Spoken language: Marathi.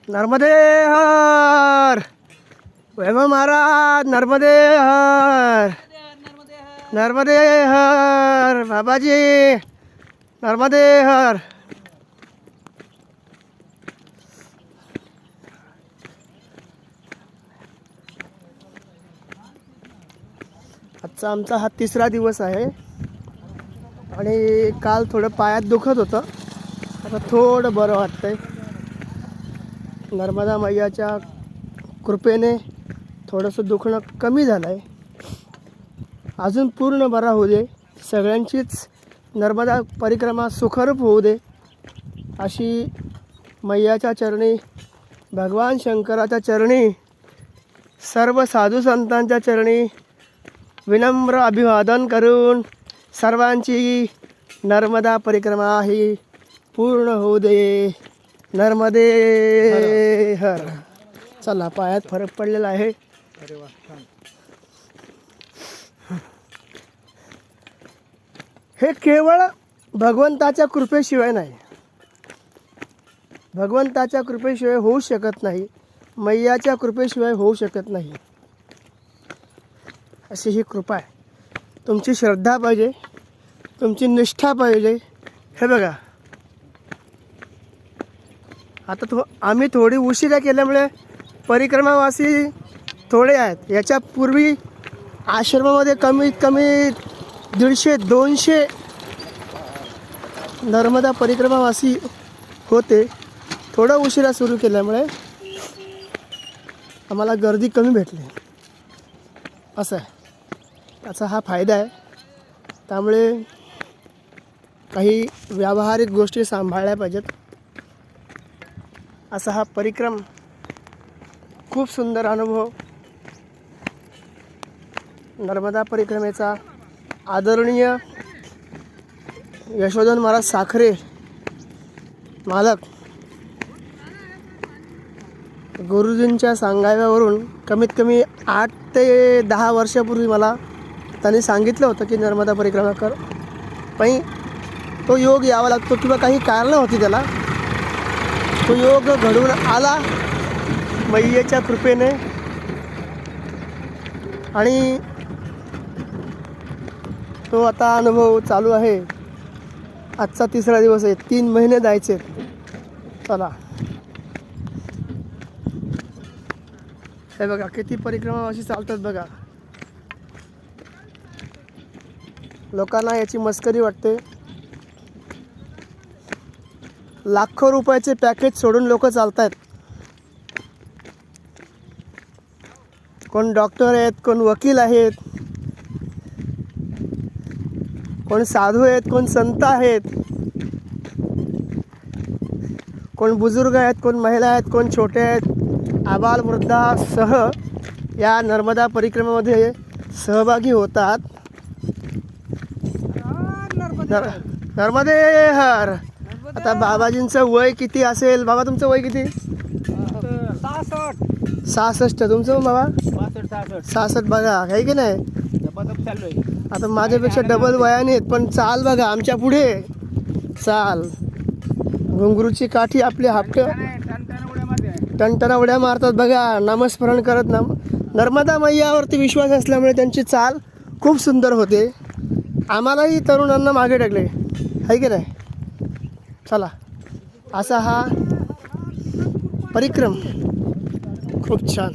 नर्मदे हर वैभव महाराज, नर्मदे हर, नर्मदे हर बाबाजी, नर्मदे हर. आजचा आमचा हा तिसरा दिवस आहे आणि काल थोडं पायात दुखत होतं, आता थोडं बरं वाटतंय. नर्मदा मैयाच्या कृपेने थोडंसं दुखणं कमी झालं आहे. अजून पूर्ण बरा होऊ दे, सगळ्यांचीच नर्मदा परिक्रमा सुखरूप होऊ दे अशी मैयाच्या चरणी, भगवान शंकराच्या चरणी, सर्व साधू संतांच्या चरणी विनम्र अभिवादन करून सर्वांची नर्मदा परिक्रमा ही पूर्ण होऊ दे. नर्मदे हर. चला, पायात फरक पडलेला आहे. हे केवळ भगवंताच्या कृपेशिवाय नाही, भगवंताच्या कृपेशिवाय होऊ शकत नाही, मैयाच्या कृपेशिवाय होऊ शकत नाही. अशी ही कृपा आहे. तुमची श्रद्धा पाहिजे, तुमची निष्ठा पाहिजे. हे बघा, आता आम्ही थोडी उशिरा केल्यामुळे परिक्रमावासी थोडे आहेत. याच्या पूर्वी आश्रमामध्ये कमीत कमी 150-200 नर्मदा परिक्रमावासी होते. थोडं उशिरा सुरू केल्यामुळे आम्हाला गर्दी कमी भेटली. असं आहे, त्याचा हा फायदा आहे. त्यामुळे काही व्यावहारिक गोष्टी सांभाळल्या पाहिजेत. असा हा परिक्रम खूप सुंदर अनुभव. नर्मदा परिक्रमेचा आदरणीय यशोधन महाराज साखरे मालक गुरुजींच्या सांगाव्यावरून कमीत कमी 8 ते 10 वर्षापूर्वी मला त्यांनी सांगितलं होतं की नर्मदा परिक्रमा कर. पण तो योग यावा लागतो किंवा काही कारणं होती त्याला. तो योग घडून आला मैयेच्या कृपेने आणि तो आता अनुभव चालू आहे. आजचा तिसरा दिवस आहे. 3 महिने जायचे. चला, हे बघा किती परिक्रमा अशी चालतात बघा. लोकांना याची मस्करी वाटते. लाखो रुपयाचे पॅकेज सोडून लोक चालत आहेत. कोण डॉक्टर आहेत, कोण वकील आहेत, कोण साधू आहेत, कोण संत आहेत, कोण बुजुर्ग आहेत, कोण महिला आहेत, कोण छोटे आहेत, आबाल वृद्धासह या नर्मदा परिक्रमेमध्ये सहभागी होतात. नर्मदे हर. आता बाबाजींचं वय किती असेल? बाबा तुमचं वय किती? 66. तुमचं बाबा? 66. बघा, काही की नाही, आता माझ्यापेक्षा डबल वयाने आहेत. पण चाल बघा आमच्या पुढे, चाल घुंगरूची काठी आपली हापट टणटणा उड्या मारतात बघा, नामस्मरण करत. नर्मदा मैयावरती विश्वास असल्यामुळे त्यांची चाल खूप सुंदर होते. आम्हालाही तरुणांना मागे टाकले, आहे की नाही. चला, असा हा परिक्रम खूप छान.